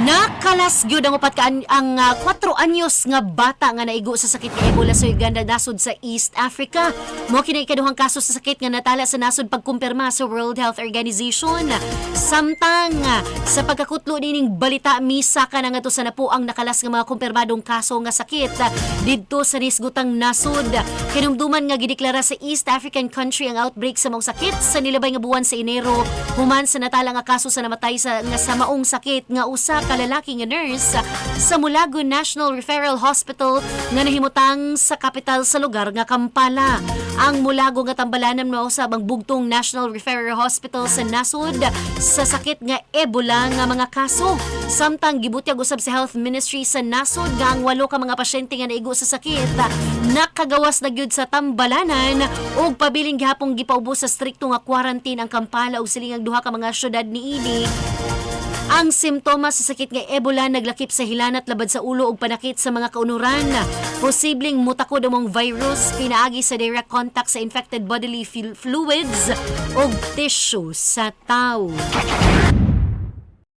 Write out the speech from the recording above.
Nakalas gyud ang upat ka ang 4-anyos nga bata nga naigo sa sakit nga Ebola sa Uganda Nasud sa East Africa. Mo kini ikaduhang kaso sa sakit nga natala sa nasud pagkumpirma sa World Health Organization. Samtang sa pagkakutlo nining balita misa ka na nga to sa napuang nakalas nga mga kumpirmadong kaso nga sakit didto sa nisgutang nasud. Kinumduman nga gideklara sa East African country ang outbreak sa maong sakit sa nilabay nga buwan sa Enero human sa natala nga kaso sa namatay sa maong sakit nga usa ka lalaki nga nurse sa Mulago National Referral Hospital nga nahimutang sa kapital sa lugar nga Kampala. Ang Mulago nga tambalanan mausab ang bugtong National Referral Hospital sa Nasud sa sakit nga Ebola nga mga kaso. Samtang gibutyag usab sa Health Ministry sa Nasud nga ang 8 ka mga pasyente nga naigo sa sakit nakagawas na gyud sa tambalanan ug pabiling gihapong gipaubos sa strikto nga quarantine ang Kampala ug silingang duha ka mga syudad niini. Ang simptomas sa sakit nga Ebola naglakip sa hilanat labad sa ulo ug panakit sa mga kaunuran. Posibleng mutakod among virus pinaagi sa direct contact sa infected bodily fluids ug tissue sa tao.